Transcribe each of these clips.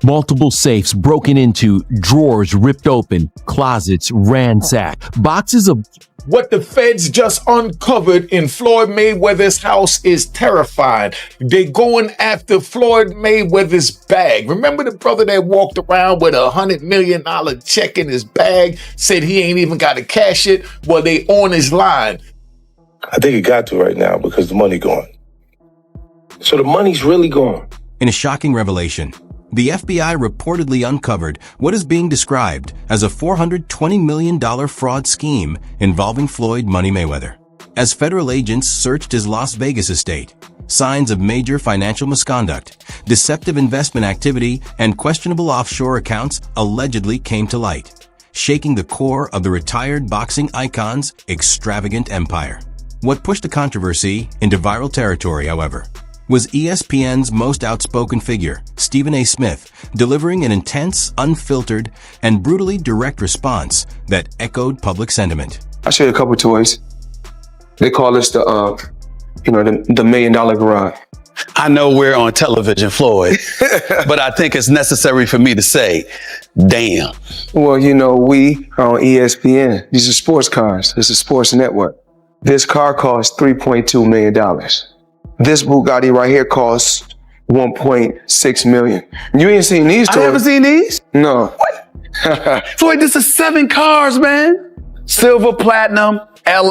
Multiple safes broken into, drawers ripped open, closets ransacked, boxes of... What the feds just uncovered in Floyd Mayweather's house is terrifying. They're going after Floyd Mayweather's bag. Remember the brother that walked around with $100 million check in his bag, said he ain't even got to cash it? Well, they on his line. I think it got to right now because the money gone. So the money's really gone. In a shocking revelation, the FBI reportedly uncovered what is being described as a $420 million fraud scheme involving Floyd "Money" Mayweather. As federal agents searched his Las Vegas estate, signs of major financial misconduct, deceptive investment activity, and questionable offshore accounts allegedly came to light, shaking the core of the retired boxing icon's extravagant empire. What pushed the controversy into viral territory, however, was ESPN's most outspoken figure, Stephen A. Smith, delivering an intense, unfiltered, and brutally direct response that echoed public sentiment. I'll show you a couple toys. They call this the $1 million garage. I know we're on television, Floyd, but I think it's necessary for me to say, damn. Well, we are on ESPN. These are sports cars. This is a sports network. This car costs $3.2 million. This Bugatti right here costs $1.6 million. You ain't seen these toys? I haven't seen these? No. What? Floyd, this is 7 cars, man. Silver, platinum,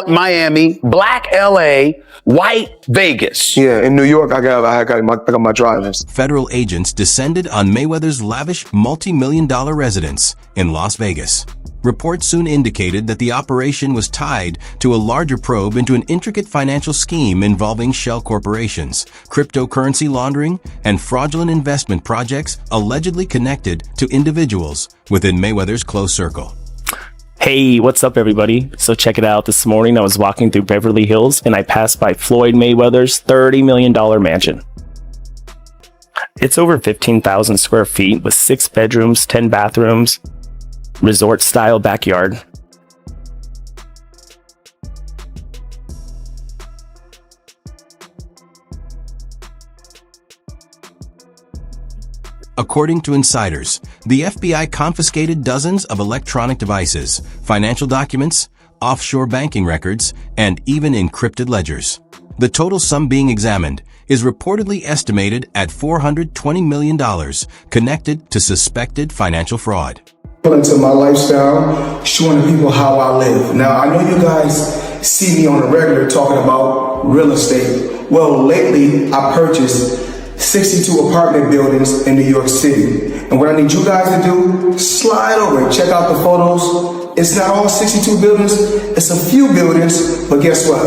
Miami, black LA, white Vegas. Yeah, in New York, I got my drivers. Federal agents descended on Mayweather's lavish multi-million-dollar residence in Las Vegas. Reports soon indicated that the operation was tied to a larger probe into an intricate financial scheme involving shell corporations, cryptocurrency laundering, and fraudulent investment projects allegedly connected to individuals within Mayweather's close circle. Hey, what's up, everybody? So check it out. This morning, I was walking through Beverly Hills and I passed by Floyd Mayweather's $30 million mansion. It's over 15,000 square feet with 6 bedrooms, 10 bathrooms, resort-style backyard. According to insiders, the FBI confiscated dozens of electronic devices, financial documents, offshore banking records, and even encrypted ledgers. The total sum being examined is reportedly estimated at $420 million, connected to suspected financial fraud. Into my lifestyle, showing people how I live. Now, I know you guys see me on a regular talking about real estate. Well, lately, I purchased 62 apartment buildings in New York City. And what I need you guys to do, slide over and check out the photos. It's not all 62 buildings, it's a few buildings, but guess what?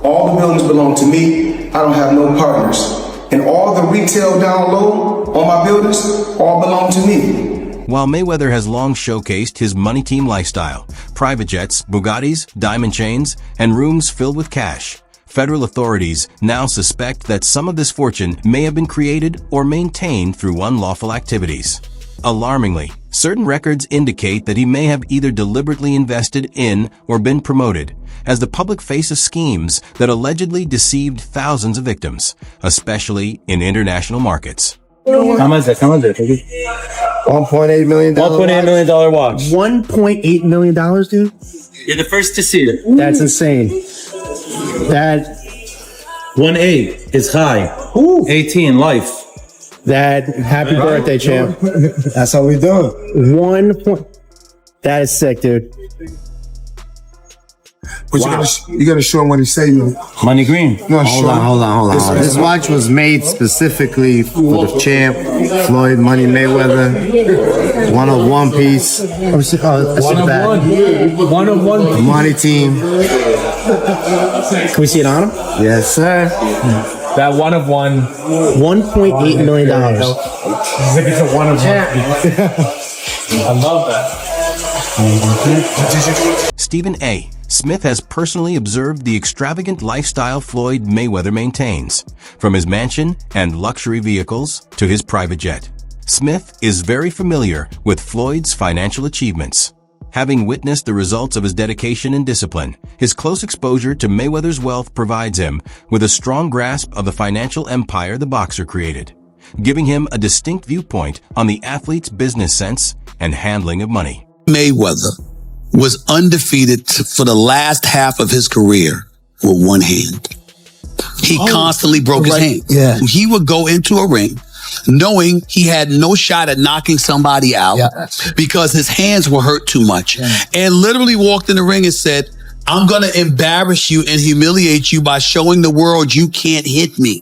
All the buildings belong to me. I don't have no partners. And all the retail down low on my buildings all belong to me. While Mayweather has long showcased his money team lifestyle, private jets, Bugattis, diamond chains, and rooms filled with cash, federal authorities now suspect that some of this fortune may have been created or maintained through unlawful activities. Alarmingly, certain records indicate that he may have either deliberately invested in or been promoted, as the public faces schemes that allegedly deceived thousands of victims, especially in international markets. How much is it? $1.8 million. $1.8 million watch. $1.8 million, dude? You're the first to see it. That's insane. That 1.8 is high. 18 life. That happy birthday, champ. That's how we doing. 1 point. That is sick, dude. But wow. you gotta show him what he's saying. Money green. No, hold on. This watch was made specifically for the champ, Floyd Money Mayweather. One of one piece. One of one. Money team. Can we see it on him? Yes, sir. That one of one. $1.8 million. It's a one of one. I love that. Stephen A. Smith has personally observed the extravagant lifestyle Floyd Mayweather maintains, from his mansion and luxury vehicles to his private jet. Smith is very familiar with Floyd's financial achievements. Having witnessed the results of his dedication and discipline, his close exposure to Mayweather's wealth provides him with a strong grasp of the financial empire the boxer created. giving him a distinct viewpoint on the athlete's business sense and handling of money. Mayweather was undefeated for the last half of his career with one hand. He constantly broke his hand. Yeah. He would go into a ring knowing he had no shot at knocking somebody out because his hands were hurt too much, and literally walked in the ring and said, I'm going to embarrass you and humiliate you by showing the world you can't hit me.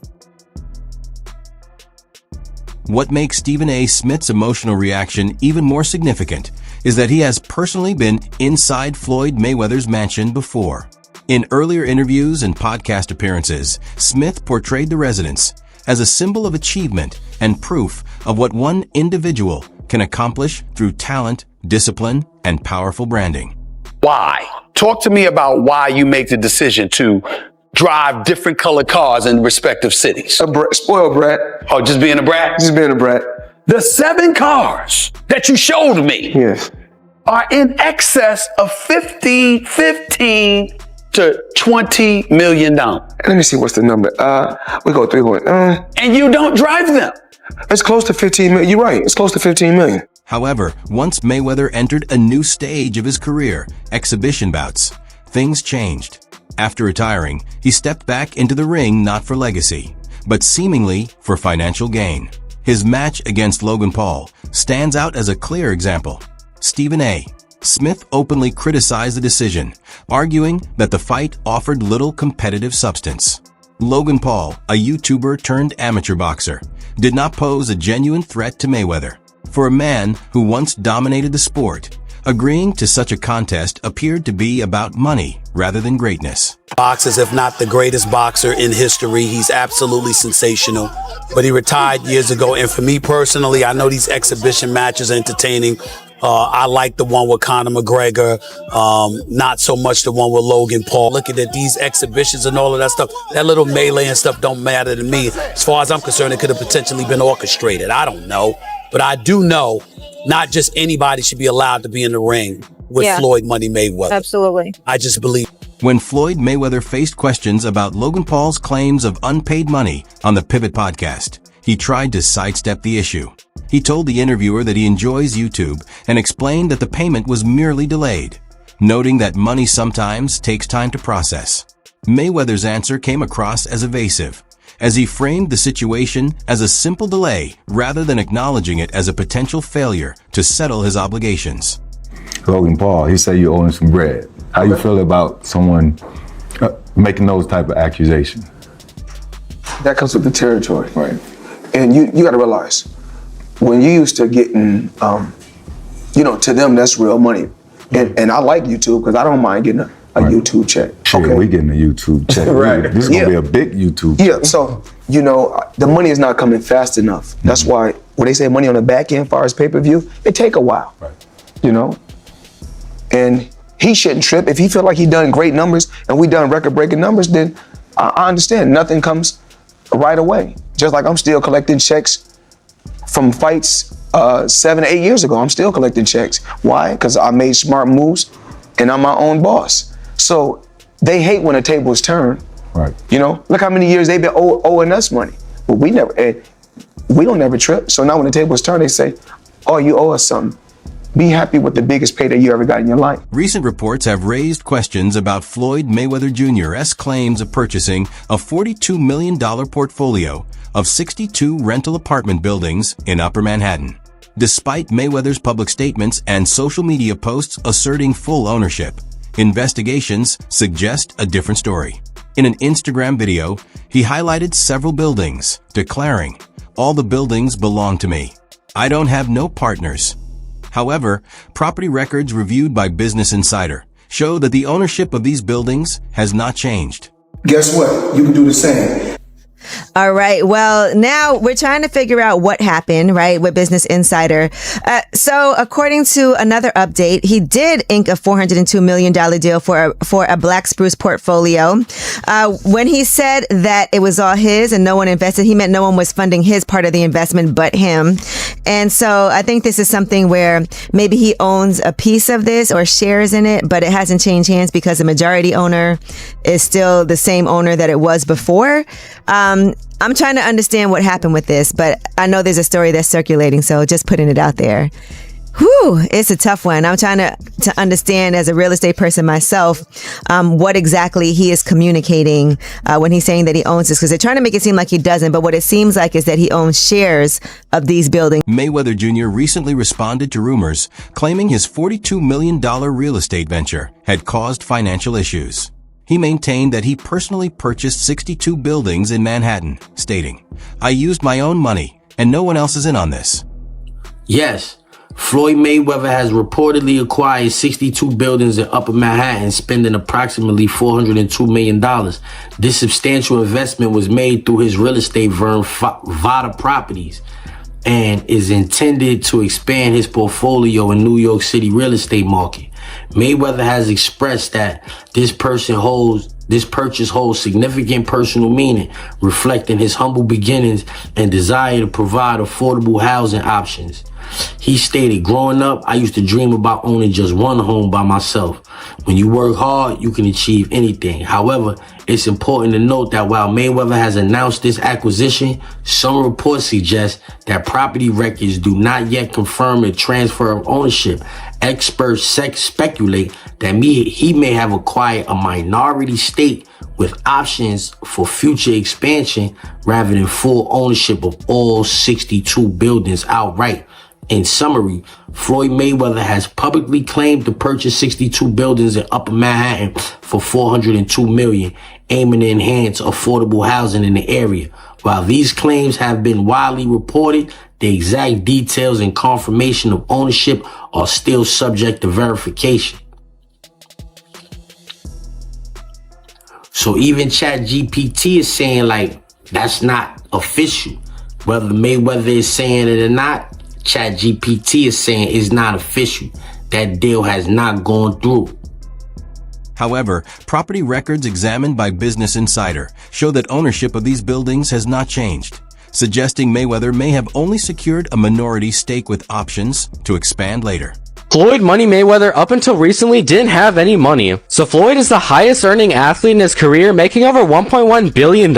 What makes Stephen A. Smith's emotional reaction even more significant is that he has personally been inside Floyd Mayweather's mansion before. In earlier interviews and podcast appearances, Smith portrayed the residence as a symbol of achievement and proof of what one individual can accomplish through talent, discipline, and powerful branding. Why? Talk to me about why you make the decision to drive different colored cars in respective cities. Spoiled brat. Oh, just being a brat? Just being a brat. The 7 cars that you showed me are in excess of 15 to $20 million. Let me see what's the number. We go 3 going. And you don't drive them. It's close to 15 million. You're right. It's close to 15 million. However, once Mayweather entered a new stage of his career, exhibition bouts, things changed. After retiring, he stepped back into the ring not for legacy, but seemingly for financial gain. His match against Logan Paul stands out as a clear example. Stephen A. Smith openly criticized the decision, arguing that the fight offered little competitive substance. Logan Paul, a YouTuber turned amateur boxer, did not pose a genuine threat to Mayweather. For a man who once dominated the sport, agreeing to such a contest appeared to be about money rather than greatness. Boxers, if not the greatest boxer in history. He's absolutely sensational, but he retired years ago. And for me personally, I know these exhibition matches are entertaining. I like the one with Conor McGregor, not so much the one with Logan Paul. Looking at these exhibitions and all of that stuff, that little melee and stuff don't matter to me. As far as I'm concerned, it could have potentially been orchestrated. I don't know. But I do know not just anybody should be allowed to be in the ring with Floyd Money Mayweather. Absolutely. I just believe. When Floyd Mayweather faced questions about Logan Paul's claims of unpaid money on the Pivot podcast, he tried to sidestep the issue. He told the interviewer that he enjoys YouTube and explained that the payment was merely delayed, noting that money sometimes takes time to process. Mayweather's answer came across as evasive, as he framed the situation as a simple delay rather than acknowledging it as a potential failure to settle his obligations. Logan Paul, he said you owe him some bread. How you feel about someone making those type of accusations? That comes with the territory. Right. And you got to realize, when you used to getting, to them, that's real money. And I like YouTube because I don't mind getting a YouTube check. Sure, we getting a YouTube check. Right. This is going to be a big YouTube check. Yeah, so, the money is not coming fast enough. That's why when they say money on the back end, as far as pay-per-view, it take a while. Right. And he shouldn't trip. If he feel like he done great numbers and we done record-breaking numbers, then I understand. Nothing comes right away. Just like I'm still collecting checks from fights 7 to 8 years ago. I'm still collecting checks. Why? Because I made smart moves and I'm my own boss. So they hate when the tables turn. Right. Look how many years they've been owing us money. But we don't never trip. So now when the tables turn, they say, oh, you owe us something. Be happy with the biggest payday you ever got in your life. Recent reports have raised questions about Floyd Mayweather Jr.'s claims of purchasing a $42 million portfolio of 62 rental apartment buildings in Upper Manhattan. Despite Mayweather's public statements and social media posts asserting full ownership, investigations suggest a different story. In an Instagram video, he highlighted several buildings, declaring, "All the buildings belong to me. I don't have no partners." However, property records reviewed by Business Insider show that the ownership of these buildings has not changed. Guess what? You can do the same. All right. Well, now we're trying to figure out what happened, right, with Business Insider. So according to another update, he did ink a $402 million deal for a Black Spruce portfolio. When he said that it was all his and no one invested, he meant no one was funding his part of the investment but him. And so I think this is something where maybe he owns a piece of this or shares in it, but it hasn't changed hands because the majority owner is still the same owner that it was before. I'm trying to understand what happened with this, but I know there's a story that's circulating, so just putting it out there. Whew, it's a tough one. I'm trying to understand as a real estate person myself, what exactly he is communicating when he's saying that he owns this, because they're trying to make it seem like he doesn't, but what it seems like is that he owns shares of these buildings. Mayweather Jr. recently responded to rumors claiming his $42 million real estate venture had caused financial issues. He maintained that he personally purchased 62 buildings in Manhattan, stating, "I used my own money and no one else is in on this." Yes. Floyd Mayweather has reportedly acquired 62 buildings in Upper Manhattan, spending approximately $402 million. This substantial investment was made through his real estate firm, Vada Properties, and is intended to expand his portfolio in New York City real estate market. Mayweather has expressed that this purchase holds significant personal meaning, reflecting his humble beginnings and desire to provide affordable housing options. He stated, "Growing up, I used to dream about owning just one home by myself. When you work hard, you can achieve anything. However, it's important to note that while Mayweather has announced this acquisition, some reports suggest that property records do not yet confirm a transfer of ownership. Experts speculate that he may have acquired a minority stake with options for future expansion rather than full ownership of all 62 buildings outright." In summary, Floyd Mayweather has publicly claimed to purchase 62 buildings in Upper Manhattan for $402 million, aiming to enhance affordable housing in the area. While these claims have been widely reported, the exact details and confirmation of ownership are still subject to verification. So even ChatGPT is saying, like, that's not official. Whether Mayweather is saying it or not, ChatGPT is saying it's not official. That deal has not gone through. However, property records examined by Business Insider show that ownership of these buildings has not changed, suggesting Mayweather may have only secured a minority stake with options to expand later. Floyd Money Mayweather up until recently didn't have any money, so Floyd is the highest earning athlete in his career, making over $1.1 billion.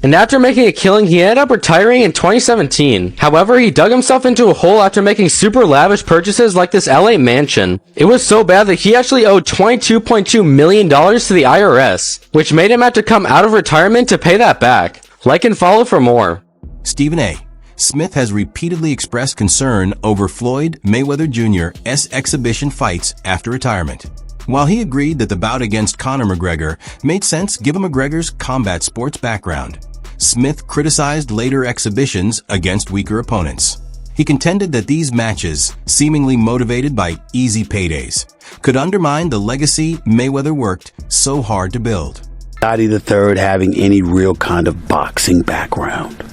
And after making a killing, he ended up retiring in 2017. However, he dug himself into a hole after making super lavish purchases like this LA mansion. It was so bad that he actually owed $22.2 million to the IRS, which made him have to come out of retirement to pay that back. Like and follow for more. Stephen A. Smith has repeatedly expressed concern over Floyd Mayweather Jr.'s exhibition fights after retirement. While he agreed that the bout against Conor McGregor made sense given McGregor's combat sports background, Smith criticized later exhibitions against weaker opponents. He contended that these matches, seemingly motivated by easy paydays, could undermine the legacy Mayweather worked so hard to build. Gotti III having any real kind of boxing background.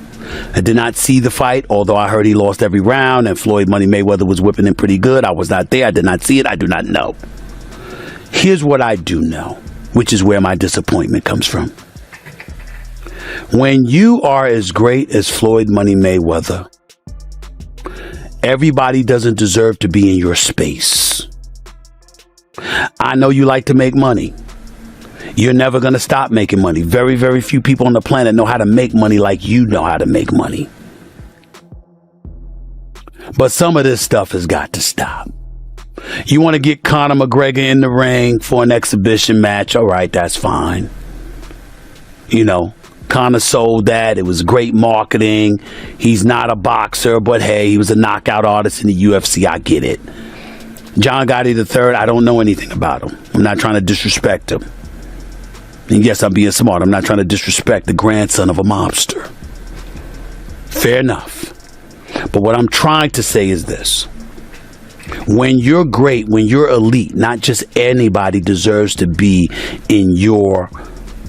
I did not see the fight, although I heard he lost every round and Floyd Money Mayweather was whipping him pretty good. I was not there. I did not see it. I do not know. Here's what I do know, which is where my disappointment comes from. When you are as great as Floyd Money Mayweather, everybody doesn't deserve to be in your space. I know you like to make money. You're never going to stop making money. Very, very few people on the planet know how to make money like you know how to make money. But some of this stuff has got to stop. You want to get Conor McGregor in the ring for an exhibition match? All right, that's fine. You know, Conor sold that. It was great marketing. He's not a boxer, but hey, he was a knockout artist in the UFC. I get it. John Gotti III, I don't know anything about him. I'm not trying to disrespect him. And yes, I'm being smart. I'm not trying to disrespect the grandson of a mobster. Fair enough. But what I'm trying to say is this. When you're great, when you're elite, not just anybody deserves to be in your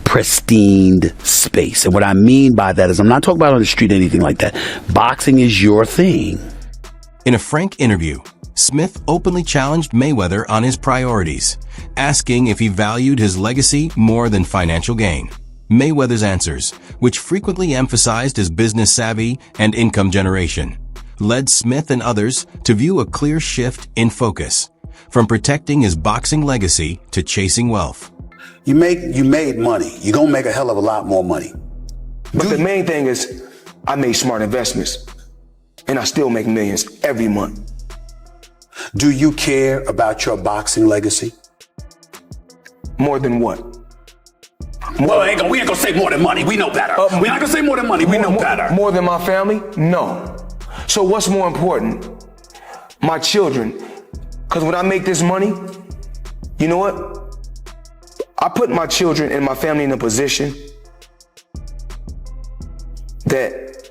pristine space. And what I mean by that is I'm not talking about on the street or anything like that. Boxing is your thing. In a frank interview, Smith openly challenged Mayweather on his priorities, asking if he valued his legacy more than financial gain. Mayweather's answers, which frequently emphasized his business savvy and income generation, led Smith and others to view a clear shift in focus, from protecting his boxing legacy to chasing wealth. You made money. You're going to make a hell of a lot more money. But the main thing is I made smart investments and I still make millions every month. Do you care about your boxing legacy? More than what? Well, we ain't gonna say more than money. We know better. We're not gonna say more than money. We know better. More than my family? No. So what's more important? My children. Because when I make this money, you know what? I put my children and my family in a position that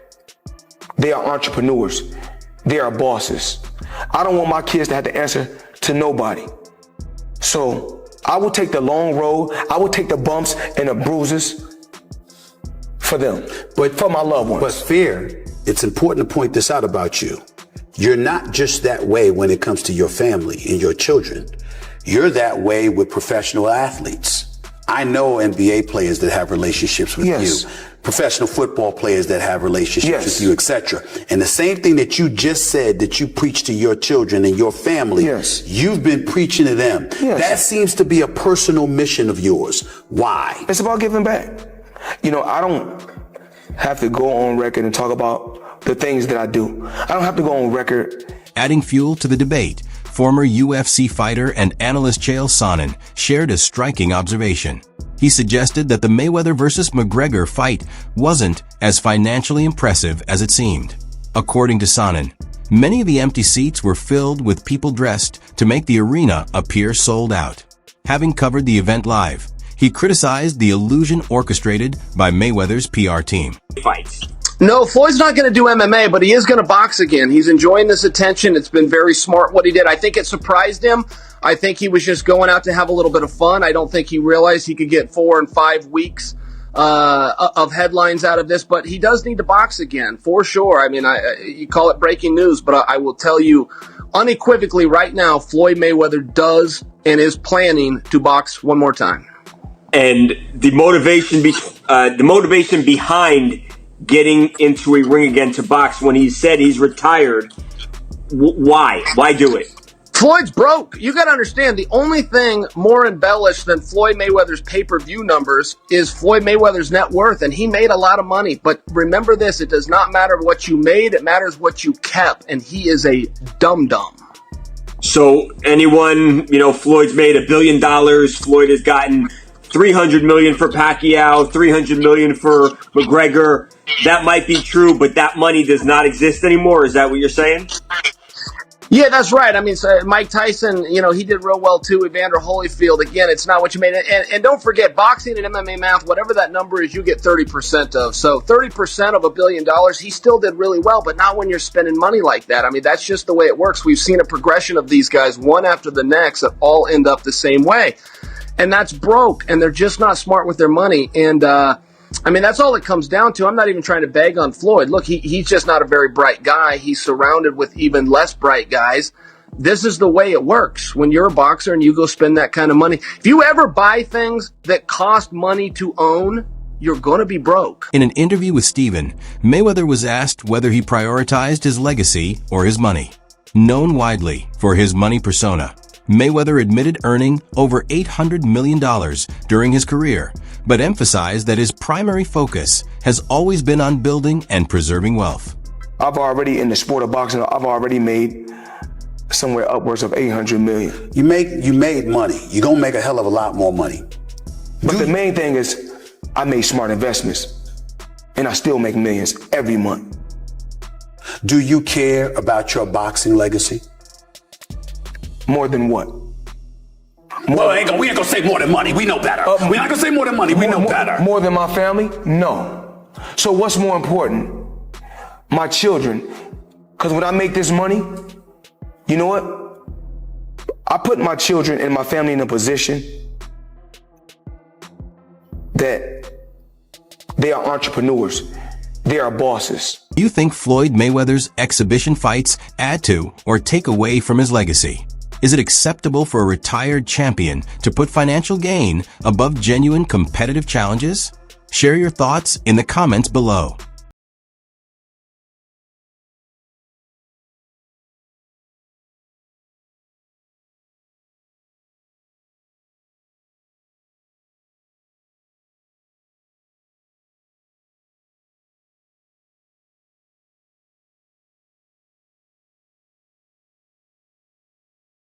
they are entrepreneurs. They are bosses. I don't want my kids to have to answer to nobody. So I will take the long road. I will take the bumps and the bruises for them, but for my loved ones. But Fear, it's important to point this out about you. You're not just that way when it comes to your family and your children. You're that way with professional athletes. I know NBA players that have relationships with you, professional football players that have relationships with you, etc. And the same thing that you just said that you preach to your children and your family, you've been preaching to them. That seems to be a personal mission of yours. Why? It's about giving back. You know, I don't have to go on record and talk about the things that I do. I don't have to go on record. Adding fuel to the debate, former UFC fighter and analyst Chael Sonnen shared a striking observation. He suggested that the Mayweather vs. McGregor fight wasn't as financially impressive as it seemed. According to Sonnen, many of the empty seats were filled with people dressed to make the arena appear sold out. Having covered the event live, he criticized the illusion orchestrated by Mayweather's PR team. Fights. No, Floyd's not going to do MMA, but he is going to box again. He's enjoying this attention. It's been very smart what he did. I think it surprised him. I think he was just going out to have a little bit of fun. I don't think he realized he could get 4 and 5 weeks of headlines out of this, but he does need to box again, for sure. I mean, you call it breaking news, but I will tell you unequivocally right now, Floyd Mayweather does and is planning to box one more time. And the motivation behind getting into a ring again to box when he said he's retired, why? Why do it? Floyd's broke. You got to understand, the only thing more embellished than Floyd Mayweather's pay-per-view numbers is Floyd Mayweather's net worth, and he made a lot of money. But remember this, it does not matter what you made, it matters what you kept, and he is a dum-dum. So anyone, Floyd's made $1 billion, Floyd has gotten $300 million for Pacquiao, $300 million for McGregor. That might be true, but that money does not exist anymore. Is that what you're saying? Yeah, that's right. I mean, Mike Tyson, he did real well too. Evander Holyfield, again, it's not what you made. And don't forget, boxing and MMA math, whatever that number is, you get 30% of. So 30% of $1 billion, he still did really well, but not when you're spending money like that. I mean, that's just the way it works. We've seen a progression of these guys, one after the next, that all end up the same way. And that's broke, and they're just not smart with their money. And, I mean, that's all it comes down to. I'm not even trying to bag on Floyd. Look, he's just not a very bright guy. He's surrounded with even less bright guys. This is the way it works. When you're a boxer and you go spend that kind of money, if you ever buy things that cost money to own, you're going to be broke. In an interview with Steven, Mayweather was asked whether he prioritized his legacy or his money. Known widely for his money persona, Mayweather admitted earning over $800 million during his career, but emphasized that his primary focus has always been on building and preserving wealth. I've already, in the sport of boxing, I've already made somewhere upwards of $800 million. You made money. You're going to make a hell of a lot more money. But the main thing is I made smart investments and I still make millions every month. Do you care about your boxing legacy? More than what? We ain't gonna say more than money. We know better. We're not gonna say more than money. We know better. More than my family? No. So what's more important? My children. Because when I make this money, you know what? I put my children and my family in a position that they are entrepreneurs. They are bosses. Do you think Floyd Mayweather's exhibition fights add to or take away from his legacy? Is it acceptable for a retired champion to put financial gain above genuine competitive challenges? Share your thoughts in the comments below.